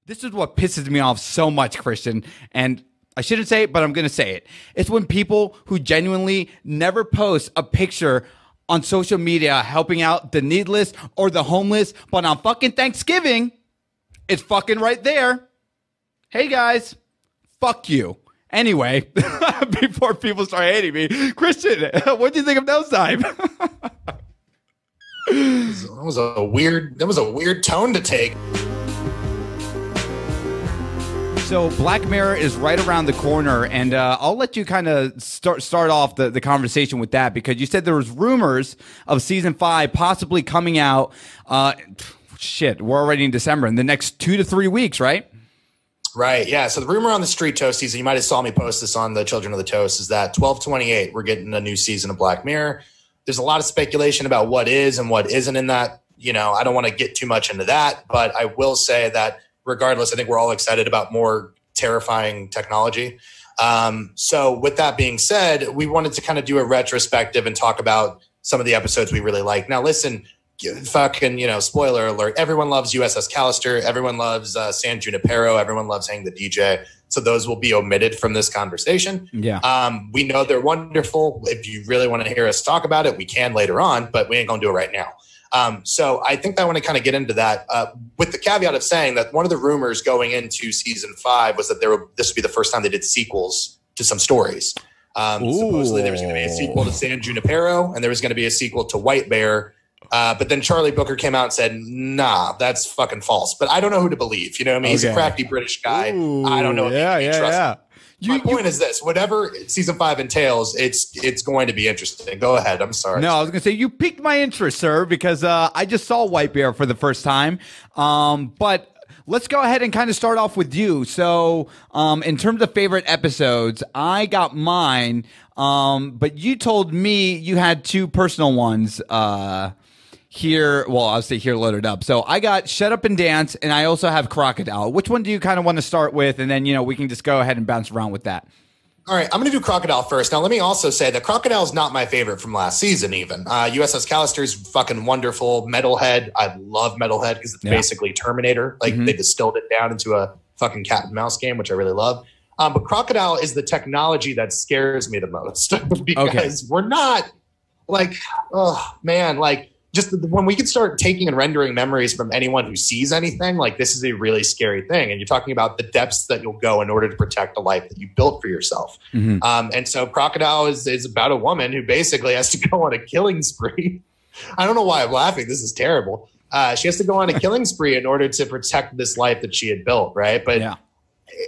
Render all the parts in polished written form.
This is what pisses me off so much, Christian. And I shouldn't say it, but I'm going to say it. It's when people who genuinely never post a picture on social media helping out the needless or the homeless, but on fucking Thanksgiving, it's fucking right there. Hey, guys, fuck you. Anyway, before people start hating me, Christian, what do you think of Nosedive? That was a weird tone to take. So Black Mirror is right around the corner, and I'll let you kind of start off the conversation with that, because you said there was rumors of season 5 possibly coming out. Shit, we're already in December, in the next 2 to 3 weeks, right? Right, yeah. So the rumor on the Street Toast season, you might have saw me post this on the Children of the Toast, is that 12/28, we're getting a new season of Black Mirror. There's a lot of speculation about what is and what isn't in that. You know, I don't want to get too much into that, but I will say that regardless, I think we're all excited about more terrifying technology. So with that being said, we wanted to kind of do a retrospective and talk about some of the episodes we really like. Now, listen, fucking, spoiler alert. Everyone loves USS Callister. Everyone loves San Junipero. Everyone loves Hang the DJ. So those will be omitted from this conversation. Yeah. We know they're wonderful. If you really want to hear us talk about it, we can later on, but we ain't going to do it right now. So I think I want to kind of get into that with the caveat of saying that one of the rumors going into season 5 was that this would be the first time they did sequels to some stories. Supposedly there was going to be a sequel to San Junipero and there was going to be a sequel to White Bear. But then Charlie Booker came out and said, nah, that's fucking false. But I don't know who to believe. You know what I mean? He's a crafty British guy. I don't know if you can trust him. My point is this: whatever season 5 entails, it's going to be interesting. Go ahead. I'm sorry. No, I was going to say you piqued my interest, sir, because I just saw White Bear for the first time. But let's go ahead and kind of start off with you. So, in terms of favorite episodes, I got mine. But you told me you had 2 personal ones. Here, well, I'll say here loaded up. So I got Shut Up and Dance, and I also have Crocodile. Which one do you kind of want to start with? And then, we can just go ahead and bounce around with that. All right, I'm going to do Crocodile first. Now, let me also say that Crocodile is not my favorite from last season even. USS Callister is fucking wonderful. Metalhead, I love Metalhead because it's basically Terminator. Like, they distilled it down into a fucking cat and mouse game, which I really love. But Crocodile is the technology that scares me the most because we're not like, oh, man, like, just when we can start taking and rendering memories from anyone who sees anything, like this is a really scary thing. And you're talking about the depths that you'll go in order to protect the life that you built for yourself. And so Crocodile is about a woman who basically has to go on a killing spree. I don't know why I'm laughing. This is terrible. She has to go on a killing spree in order to protect this life that she had built. Right. But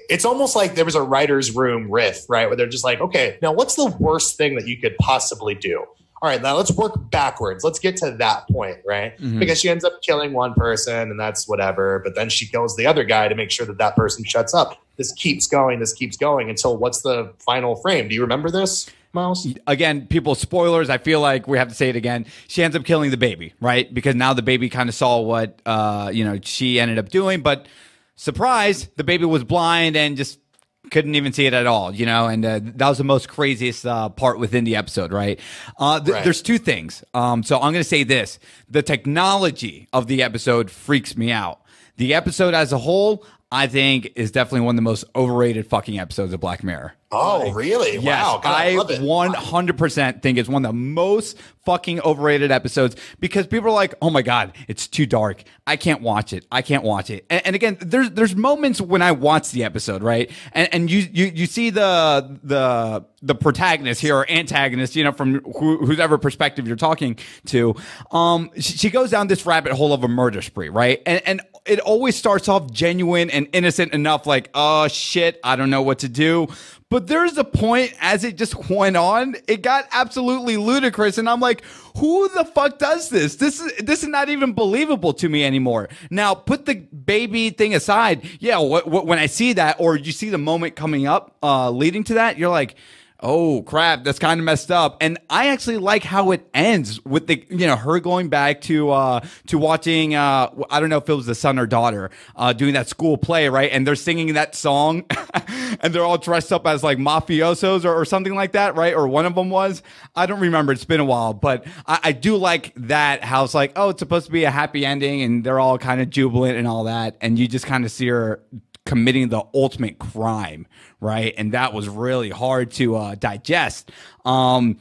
it's almost like there was a writer's room riff, right? Where they're just like, okay, now what's the worst thing that you could possibly do? All right, now let's work backwards. Let's get to that point, right? Because she ends up killing one person and that's whatever. But then she kills the other guy to make sure that person shuts up. This keeps going until what's the final frame? Do you remember this, Miles? Again, people, spoilers. I feel like we have to say it again. She ends up killing the baby, right? Because now the baby kind of saw what, she ended up doing. But surprise, the baby was blind and just couldn't even see it at all, and that was the most craziest part within the episode, right? There's 2 things. So I'm going to say this. The technology of the episode freaks me out. The episode as a whole, I think, is definitely one of the most overrated fucking episodes of Black Mirror. Oh, really? Yes, wow. God, I love it. 100% think it's one of the most fucking overrated episodes because people are like, oh my God, it's too dark. I can't watch it. And again, there's moments when I watch the episode, right? And you see the protagonist here or antagonist, from whoever perspective you're talking to. She goes down this rabbit hole of a murder spree, right? And it always starts off genuine and innocent enough, like, oh shit, I don't know what to do. But there's a point as it just went on, it got absolutely ludicrous. And I'm like, who the fuck does this? This is not even believable to me anymore. Now, put the baby thing aside. Yeah, when I see that, or you see the moment coming up leading to that, you're like, Oh crap, that's kind of messed up. And I actually like how it ends with the her going back to watching I don't know if it was the son or daughter doing that school play, right? And they're singing that song and they're all dressed up as like mafiosos or something like that, right? Or one of them was. I don't remember, it's been a while, but I do like that how it's like, oh, it's supposed to be a happy ending and they're all kind of jubilant and all that, and you just kind of see her committing the ultimate crime, right? And that was really hard to digest. But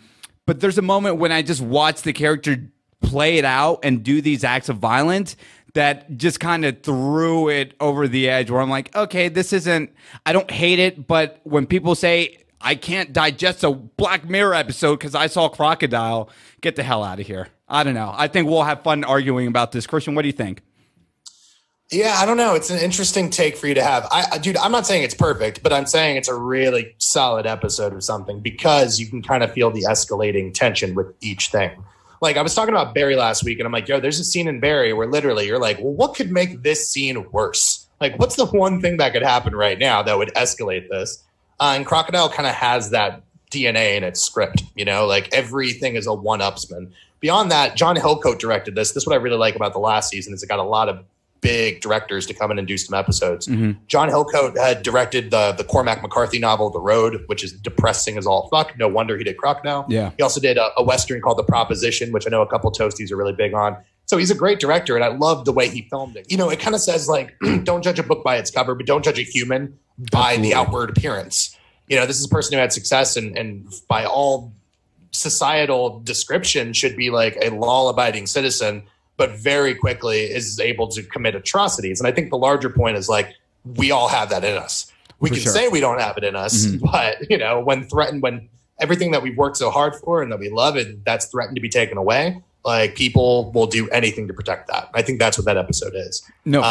there's a moment when I just watch the character play it out and do these acts of violence that just kind of threw it over the edge where I'm like, okay, this isn't, I don't hate it, but when people say I can't digest a Black Mirror episode because I saw Crocodile, get the hell out of here. I don't know. I think we'll have fun arguing about this. Christian, what do you think? Yeah, I don't know. It's an interesting take for you to have. Dude, I'm not saying it's perfect, but I'm saying it's a really solid episode of something because you can kind of feel the escalating tension with each thing. Like I was talking about Barry last week and I'm like, yo, there's a scene in Barry where literally you're like, well, what could make this scene worse? Like, what's the one thing that could happen right now that would escalate this? And Crocodile kind of has that DNA in its script, like everything is a one-upsman. Beyond that, John Hillcoat directed this. This is what I really like about the last season is it got a lot of big directors to come in and do some episodes. Mm-hmm. John Hillcoat had directed the Cormac McCarthy novel, The Road, which is depressing as all fuck. No wonder he did Crocodile. Yeah. He also did a Western called The Proposition, which I know a couple Toasties are really big on. So he's a great director, and I love the way he filmed it. It kind of says, like, don't judge a book by its cover, but don't judge a human by the outward appearance. This is a person who had success and by all societal description should be like a law-abiding citizen, but very quickly is able to commit atrocities. And I think the larger point is like, we all have that in us. We can say we don't have it in us, but when threatened, when everything that we've worked so hard for and that we love and that's threatened to be taken away, like people will do anything to protect that. I think that's what that episode is. So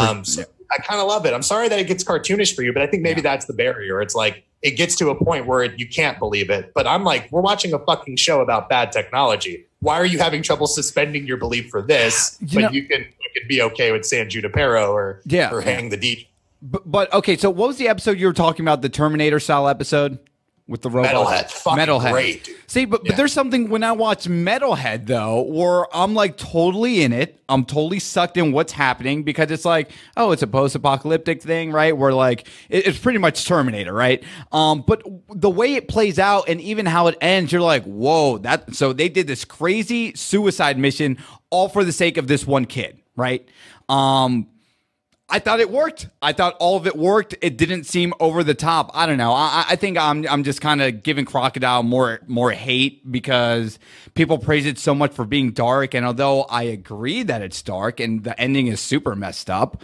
I kind of love it. I'm sorry that it gets cartoonish for you, but I think maybe that's the barrier. It's like, it gets to a point where you can't believe it. But I'm like, we're watching a fucking show about bad technology. Why are you having trouble suspending your belief for this? You can be okay with San Junipero or Hang the DJ. But okay, so what was the episode you were talking about? The Terminator style episode with the robot? Metalhead. Fucking great, dude. See, but there's something when I watch Metalhead though, where I'm like totally in it. I'm totally sucked in what's happening because it's like, oh, it's a post-apocalyptic thing, right? Where like it's pretty much Terminator, right? But the way it plays out and even how it ends, you're like, whoa, so they did this crazy suicide mission all for the sake of this one kid, right? I thought it worked. I thought all of it worked. It didn't seem over the top. I don't know. I think I'm just kind of giving Crocodile more hate because people praise it so much for being dark. And although I agree that it's dark and the ending is super messed up,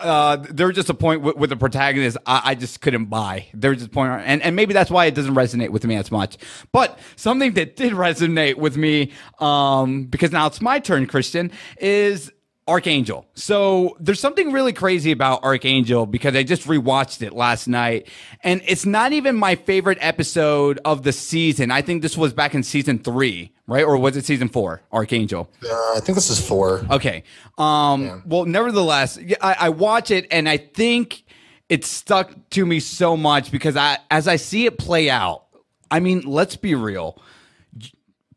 there was just a point with the protagonist I just couldn't buy. There was just a point, and maybe that's why it doesn't resonate with me as much. But something that did resonate with me, because now it's my turn, Christian, is Archangel. So there's something really crazy about Archangel because I just rewatched it last night and it's not even my favorite episode of the season. I think this was back in season 3, right? Or was it season 4, Archangel? I think this is 4. Okay. Well, nevertheless, I watch it and I think it stuck to me so much because as I see it play out, I mean, let's be real.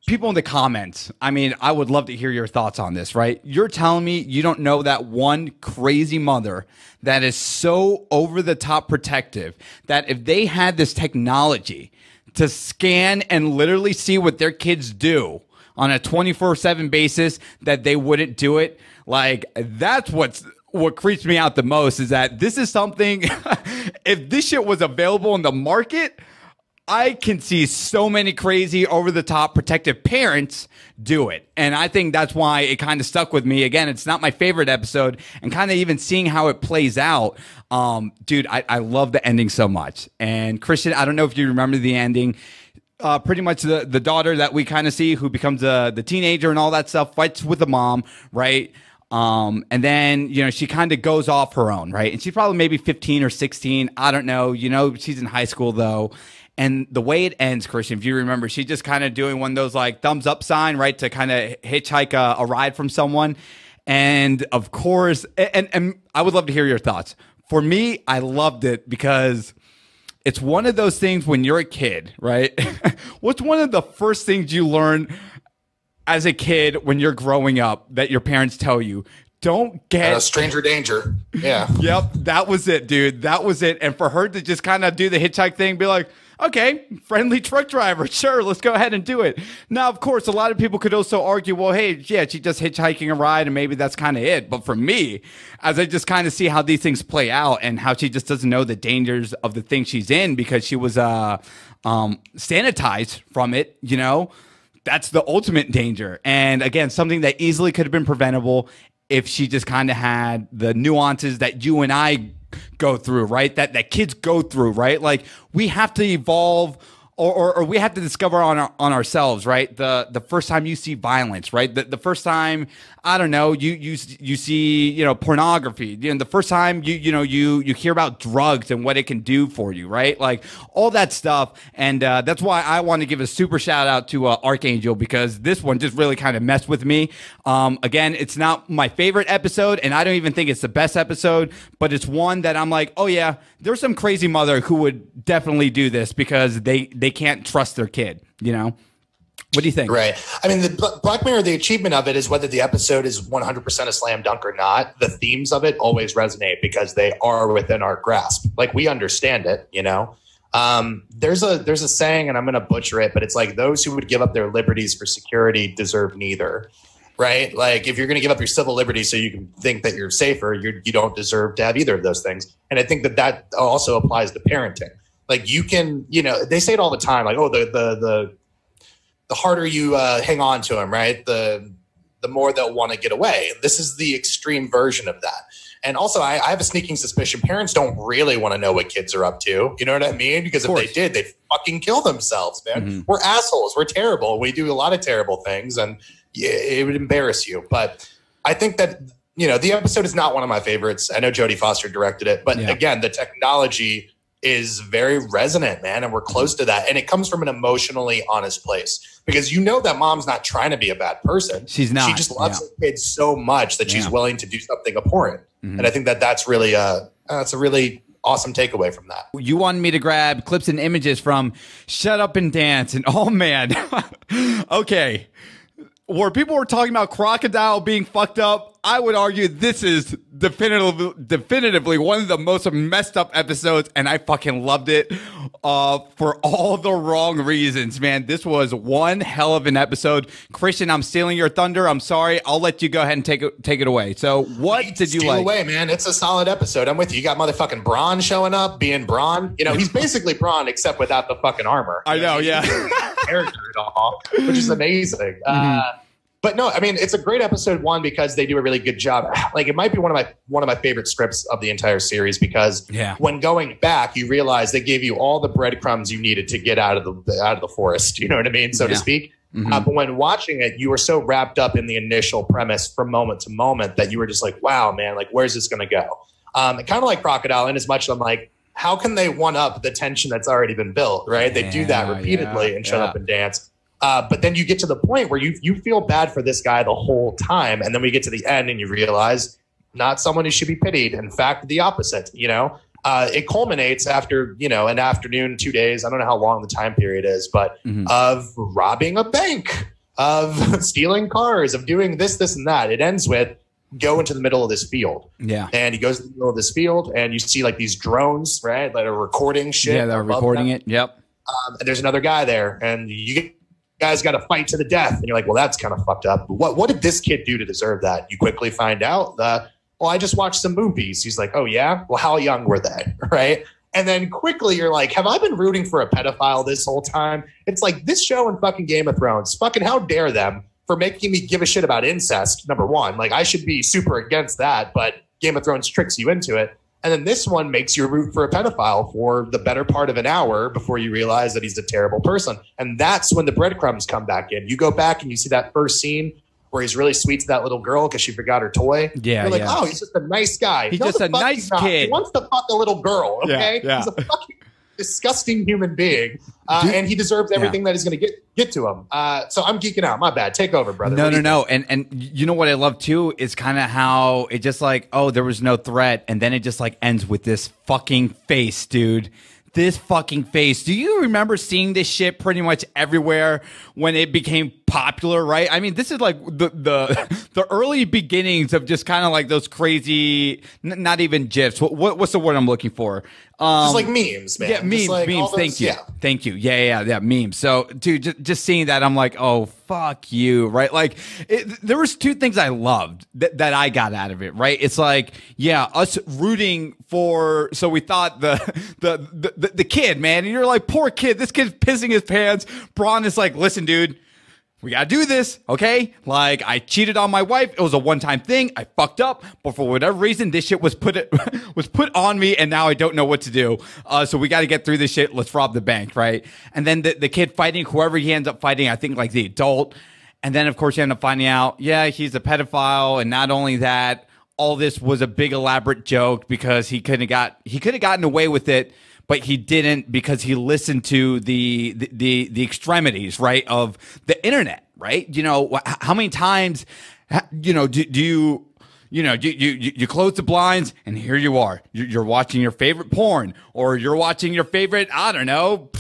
People in the comments, I mean, I would love to hear your thoughts on this, right? You're telling me you don't know that one crazy mother that is so over-the-top protective that if they had this technology to scan and literally see what their kids do on a 24/7 basis, that they wouldn't do it? Like, that's what creeps me out the most is that this is something, if this shit was available in the market, I can see so many crazy over-the-top protective parents do it. And I think that's why it kind of stuck with me. Again, it's not my favorite episode. And kind of even seeing how it plays out, dude, I love the ending so much. And Christian, I don't know if you remember the ending. Pretty much the daughter that we kind of see who becomes the teenager and all that stuff, fights with the mom, right? And then, she kind of goes off her own, right? And she's probably maybe 15 or 16. I don't know. She's in high school though. And the way it ends, Christian, if you remember, she's just kind of doing one of those like thumbs up sign, right? To kind of hitchhike a ride from someone. And of course, and I would love to hear your thoughts. For me, I loved it because it's one of those things when you're a kid, right? What's one of the first things you learn as a kid when you're growing up that your parents tell you? Don't get stranger danger. Yeah. Yep. That was it, dude. That was it. And for her to just kind of do the hitchhike thing, be like, okay, friendly truck driver. Sure, let's go ahead and do it. Now, of course, a lot of people could also argue, well, hey, yeah, she's just hitchhiking a ride and maybe that's kind of it. But for me, as I just kind of see how these things play out and how she just doesn't know the dangers of the thing she's in because she was sanitized from it, you know, that's the ultimate danger. And again, something that easily could have been preventable if she just kind of had the nuances that you and I go through, right? That kids go through, right? Like we have to evolve or we have to discover on ourselves, right? The first time you see violence, right? The first time, I don't know, you see, you know, pornography, you know, the first time you hear about drugs and what it can do for you, right? Like all that stuff. And that's why I want to give a super shout out to Archangel because this one just really kind of messed with me. Again, it's not my favorite episode and I don't even think it's the best episode, but it's one that I'm like, oh yeah, there's some crazy mother who would definitely do this because they can't trust their kid, you know? What do you think? Right. I mean, the Black Mirror, the achievement of it is whether the episode is 100% a slam dunk or not. The themes of it always resonate because they are within our grasp. Like we understand it, you know? There's a saying, and I'm going to butcher it, but it's like those who would give up their liberties for security deserve neither. Right. Like if you're going to give up your civil liberties so you can think that you're safer, you don't deserve to have either of those things. And I think that also applies to parenting. Like you can, you know, they say it all the time, like, oh, the harder you hang on to them, right? The more they'll want to get away. This is the extreme version of that. And also, I have a sneaking suspicion parents don't really want to know what kids are up to. You know what I mean? Because if they did, they'd fucking kill themselves, man. Mm-hmm. We're assholes. We're terrible. We do a lot of terrible things, and it would embarrass you. But I think that, you know, the episode is not one of my favorites. I know Jodie Foster directed it. But again, the technology is very resonant, man. And we're close to that. And it comes from an emotionally honest place because you know that mom's not trying to be a bad person. She's not. She just loves her kids so much that she's willing to do something abhorrent. Mm-hmm. And I think that's really that's a really awesome takeaway from that. You wanted me to grab clips and images from Shut Up and Dance. And oh man, okay. Where people were talking about Crocodile being fucked up, I would argue this is definitively one of the most messed up episodes, and I fucking loved it for all the wrong reasons, man. This was one hell of an episode. Christian, I'm stealing your thunder. I'm sorry. I'll let you go ahead and take it away. So what did you like? Away, man. It's a solid episode. I'm with you. You got motherfucking Braun showing up, being Braun. You know, he's basically Braun except without the fucking armor. I know, yeah. Character at all, which is amazing. But no, I mean, it's a great episode one because they do a really good job. Like it might be one of my favorite scripts of the entire series because when going back, you realize they gave you all the breadcrumbs you needed to get out of the forest. You know what I mean, so to speak. Mm-hmm. But when watching it, you were so wrapped up in the initial premise from moment to moment that you were just like, wow, man, like where's this going to go? Kind of like Crocodile, in as much as I'm like, how can they one up the tension that's already been built? Right? They do that repeatedly and Shut Up and Dance. But then you get to the point where you feel bad for this guy the whole time. And then we get to the end and you realize not someone who should be pitied. In fact, the opposite, you know, it culminates after, you know, an afternoon, 2 days. I don't know how long the time period is, but of robbing a bank, of stealing cars, of doing this, and that. It ends with go into the middle of this field. Yeah. And he goes to the middle of this field and you see like these drones, right, that are recording shit. Yeah, they're recording it. Yep. And there's another guy there and you guys got to fight to the death. And you're like, well, that's kind of fucked up. What did this kid do to deserve that? You quickly find out that, well, I just watched some movies. He's like, oh yeah? Well, how young were they? Right. And then quickly you're like, have I been rooting for a pedophile this whole time? It's like this show and fucking Game of Thrones, fucking how dare them for making me give a shit about incest. Number one, like I should be super against that, but Game of Thrones tricks you into it. And then this one makes you root for a pedophile for the better part of an hour before you realize that he's a terrible person. And that's when the breadcrumbs come back in. You go back and you see that first scene where he's really sweet to that little girl because she forgot her toy. Yeah, you're like, oh, he's just a nice guy. He's just a nice kid. He wants to fuck a little girl, okay? Yeah. He's a fucking disgusting human being. And he deserves everything that is going to get to him. So I'm geeking out. My bad. Take over, brother. No. And you know what I love too is kind of how it just like, oh, there was no threat. And then it just like ends with this fucking face, dude. this fucking face. Do you remember seeing this shit pretty much everywhere when it became popular, right? I mean, this is like the early beginnings of just kind of like those crazy, not even GIFs. What's the word I'm looking for? Just like memes, man. Yeah, memes, like memes. Those, thank you. Yeah. Thank you. Yeah, memes. So, dude, just seeing that, I'm like, oh, fuck you, right? Like, there was two things I loved that I got out of it, right? It's like, yeah, us rooting for, so we thought the kid, man, and you're like, poor kid, this kid's pissing his pants. Braun is like, listen, dude, we gotta do this, okay? Like, I cheated on my wife. It was a one-time thing. I fucked up, but for whatever reason, this shit was put on me, and now I don't know what to do. So we gotta get through this shit. Let's rob the bank, right? And then the kid fighting whoever he ends up fighting, I think like the adult. And then, of course, you end up finding out, yeah, he's a pedophile, and not only that, all this was a big elaborate joke because he could have gotten away with it, but he didn't because he listened to the extremities, right, of the internet, right? You know, how many times, you know, do you close the blinds and here you are, you're watching your favorite porn, or you're watching your favorite, I don't know,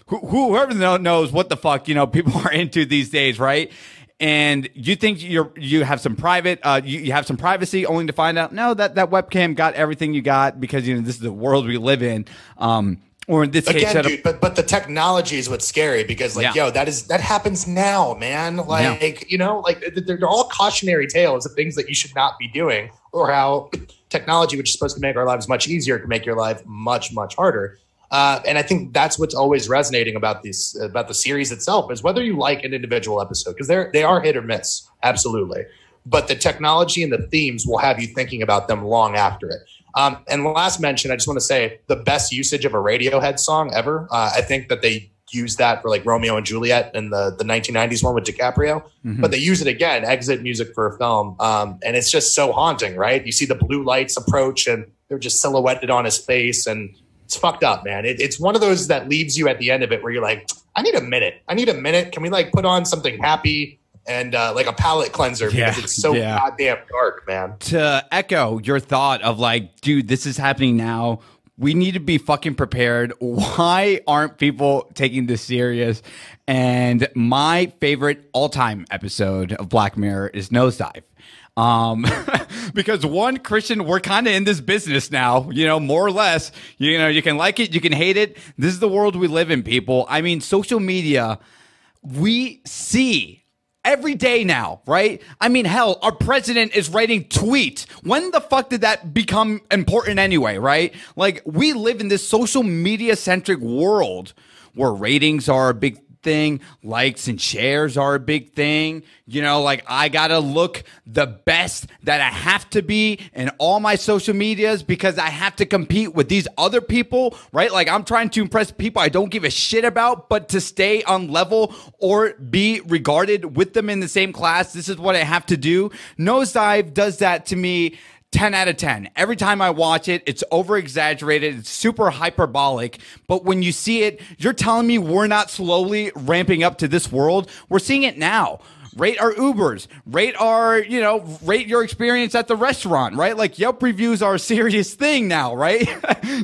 whoever knows what the fuck, you know, people are into these days, right? And you think you have some private, you have some privacy, only to find out, no, that webcam got everything you got because, you know, this is the world we live in. Or in this case, dude, but the technology is what's scary because, like, yo, that happens now, man. Like, you know, like they're all cautionary tales of things that you should not be doing, or how technology, which is supposed to make our lives much easier, can make your life much, much harder. And I think that's what's always resonating about the series itself, is whether you like an individual episode, because they are hit or miss, absolutely. But the technology and the themes will have you thinking about them long after it. And last mention, I just want to say the best usage of a Radiohead song ever. I think that they used that for like Romeo and Juliet in the 1990s one with DiCaprio, but they use it again, exit music for a film. And it's just so haunting, right? You see the blue lights approach and they're just silhouetted on his face, and it's fucked up, man. It's one of those that leaves you at the end of it where you're like, I need a minute. Can we like put on something happy and like a palate cleanser, because it's so goddamn dark, man. To echo your thought of like, dude, this is happening now. We need to be fucking prepared. Why aren't people taking this serious? And my favorite all-time episode of Black Mirror is Nosedive. Because one, Christian, we're kind of in this business now, you know, more or less. You know, you can like it, you can hate it. This is the world we live in, people. I mean, social media, we see every day now, right? I mean, hell, our president is writing tweets. When the fuck did that become important anyway, right? Like, we live in this social media centric world where ratings are a big thing, likes and shares are a big thing. You know, like, I gotta look the best that I have to be in all my social medias because I have to compete with these other people, right? Like, I'm trying to impress people I don't give a shit about, but to stay on level or be regarded with them in the same class, this is what I have to do. Nosedive does that to me 10 out of 10. Every time I watch it, it's over-exaggerated. It's super hyperbolic. But when you see it, you're telling me we're not slowly ramping up to this world? We're seeing it now. Rate our Ubers, rate your experience at the restaurant, right? Like, Yelp reviews are a serious thing now, right?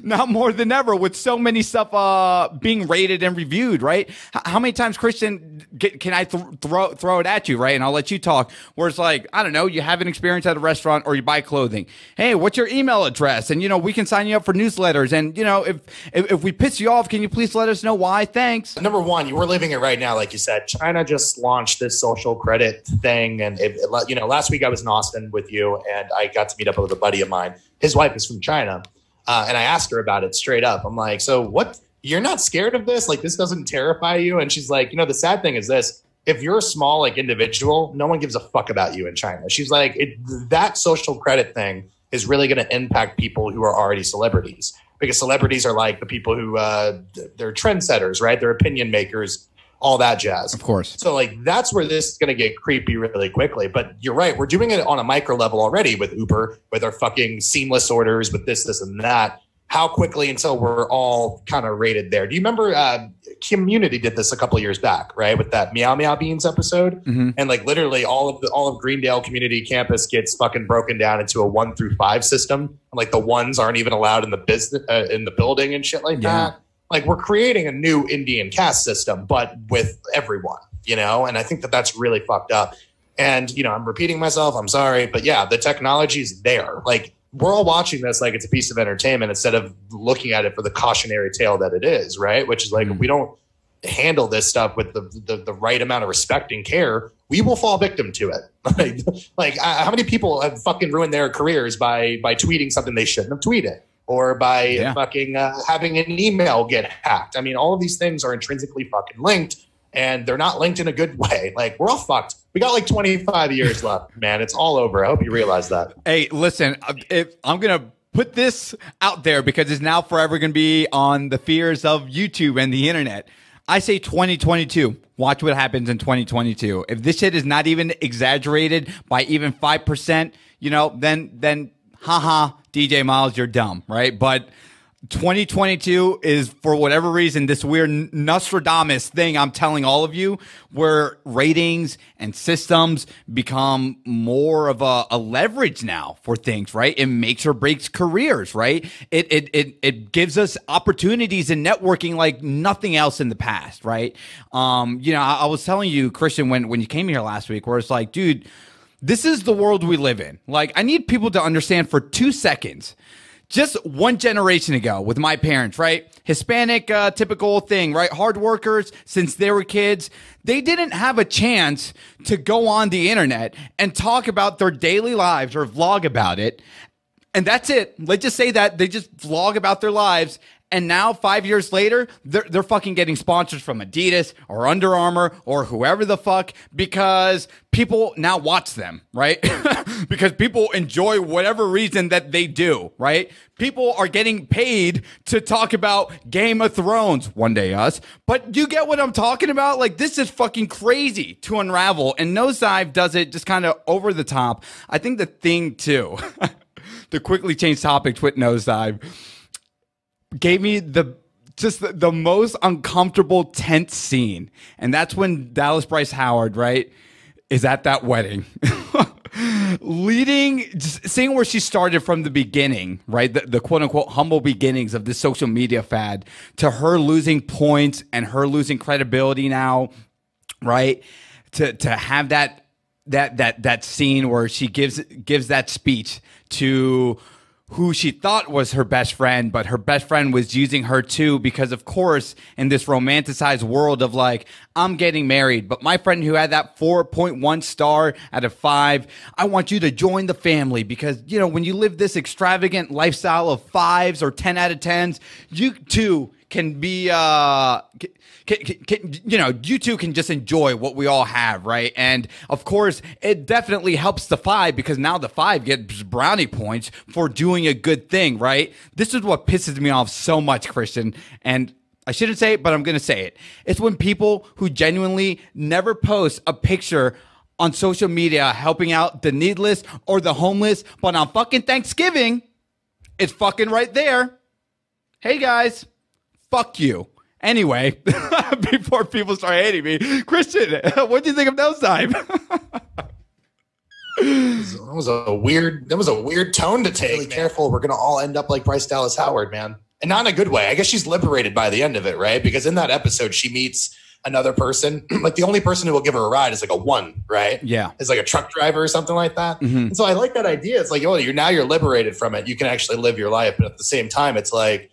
Not more than ever, with so many stuff being rated and reviewed, right? How many times, Christian, can I throw it at you, right? And I'll let you talk, where it's like, I don't know, you have an experience at a restaurant or you buy clothing. Hey, what's your email address? And, you know, we can sign you up for newsletters. And, you know, if we piss you off, can you please let us know why? Thanks. Number one, you were living it right now. Like you said, China just launched this social credit thing. And, you know, last week I was in Austin with you and I got to meet up with a buddy of mine. His wife is from China. And I asked her about it straight up. I'm like, so what? You're not scared of this? Like, this doesn't terrify you? And she's like, you know, the sad thing is this. If you're a small, like, individual, no one gives a fuck about you in China. She's like, that social credit thing is really going to impact people who are already celebrities, because celebrities are like the people who they're trendsetters, right? They're opinion makers, all that jazz. Of course. So, like, that's where this is going to get creepy really quickly. But you're right. We're doing it on a micro level already with Uber, with our fucking seamless orders, with this, and that. How quickly until we're all kind of rated there? Do you remember Community did this a couple years back, right, with that Meow Meow Beans episode, and like literally all of Greendale Community Campus gets fucking broken down into a 1 through 5 system, and like the ones aren't even allowed in the business in the building and shit like that. Like we're creating a new Indian caste system, but with everyone, you know, and I think that that's really fucked up. And you know, I'm repeating myself. I'm sorry, but yeah, the technology is there. Like we're all watching this like it's a piece of entertainment instead of looking at it for the cautionary tale that it is, right? Which is like, if we don't handle this stuff with the right amount of respect and care, we will fall victim to it. like how many people have fucking ruined their careers by tweeting something they shouldn't have tweeted, or by fucking having an email get hacked? I mean, all of these things are intrinsically fucking linked, and they're not linked in a good way. Like we're all fucked. We got like 25 years left, man. It's all over. I hope you realize that. Hey, listen, if I'm going to put this out there because it's now forever going to be on the fears of YouTube and the internet. I say 2022. Watch what happens in 2022. If this shit is not even exaggerated by even 5%, you know, then haha, DJ Miles, you're dumb, right? But 2022 is, for whatever reason, this weird Nostradamus thing I'm telling all of you, where ratings and systems become more of a leverage now for things, right? It makes or breaks careers, right? It gives us opportunities in networking like nothing else in the past, right? You know, I was telling you, Christian, when you came here last week, where it's like, dude, this is the world we live in. Like, I need people to understand for 2 seconds. Just one generation ago with my parents, right? Hispanic, typical thing, right? Hard workers since they were kids. They didn't have a chance to go on the internet and talk about their daily lives or vlog about it. And that's it. Let's just say that they just vlog about their lives. And now 5 years later, they're fucking getting sponsors from Adidas or Under Armour or whoever the fuck, because people now watch them, right? Because people enjoy whatever reason that they do, right? People are getting paid to talk about Game of Thrones, one day us. But you get what I'm talking about? Like, this is fucking crazy to unravel. And Nosedive does it just kind of over the top. I think the thing too, to quickly change topics with Nosedive, gave me the most uncomfortable, tense scene. And that's when Dallas Bryce Howard, right, is at that wedding. Seeing where she started from the beginning, right? The quote unquote humble beginnings of this social media fad, to her losing points and her losing credibility now, right? To have that scene where she gives that speech to who she thought was her best friend, but her best friend was using her too, because of course, in this romanticized world of like, I'm getting married, but my friend who had that 4.1 star out of 5, I want you to join the family, because, you know, when you live this extravagant lifestyle of 5s or 10 out of 10s, you too can be, you know, you two can just enjoy what we all have, right? And of course, it definitely helps the 5, because now the 5 gets brownie points for doing a good thing, right? This is what pisses me off so much, Christian. And I shouldn't say it, but I'm going to say it. It's when people who genuinely never post a picture on social media helping out the needless or the homeless, but on fucking Thanksgiving, it's fucking right there. Hey guys, fuck you. Anyway, before people start hating me, Christian, what do you think of Nosedive? That was a weird tone to take. Really careful. We're gonna all end up like Bryce Dallas Howard, man, and not in a good way. I guess she's liberated by the end of it, right? Because in that episode, she meets another person. Like the only person who will give her a ride is like a 1, right? Yeah, it's like a truck driver or something like that. Mm-hmm. And so I like that idea. It's like, oh, you're liberated from it. You can actually live your life, but at the same time, it's like,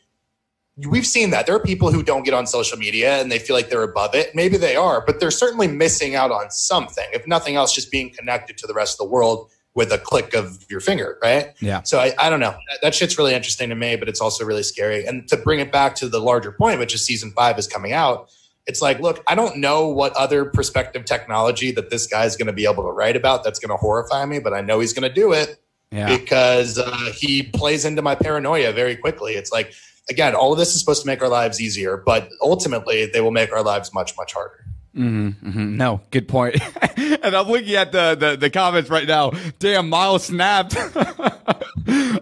we've seen that there are people who don't get on social media and they feel like they're above it. Maybe they are, but they're certainly missing out on something. If nothing else, just being connected to the rest of the world with a click of your finger, right? Yeah. So I don't know. That shit's really interesting to me, but it's also really scary. And to bring it back to the larger point, which is season 5 is coming out, it's like, look, I don't know what other perspective technology that this guy's going to be able to write about that's going to horrify me, but I know he's going to do it because he plays into my paranoia very quickly. It's like, again, all of this is supposed to make our lives easier, but ultimately they will make our lives much, much harder. Mm-hmm, mm-hmm. No, good point. And I'm looking at the comments right now. Damn, Miles snapped.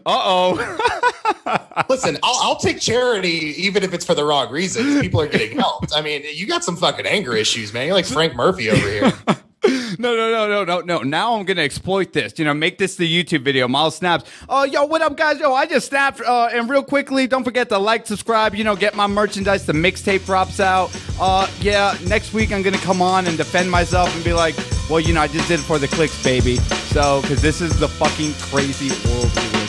Uh-oh. listen, I'll take charity even if it's for the wrong reasons. People are getting helped. I mean, you got some fucking anger issues, man. You're like Frank Murphy over here. No. Now I'm gonna exploit this. Make this the YouTube video. Miles snaps. Oh, yo, what up, guys? Yo, I just snapped. And real quickly, don't forget to like, subscribe. Get my merchandise. The mixtape drops out. Yeah, next week I'm gonna come on and defend myself and be like, well, I just did it for the clicks, baby. So, because this is the fucking crazy world we live in.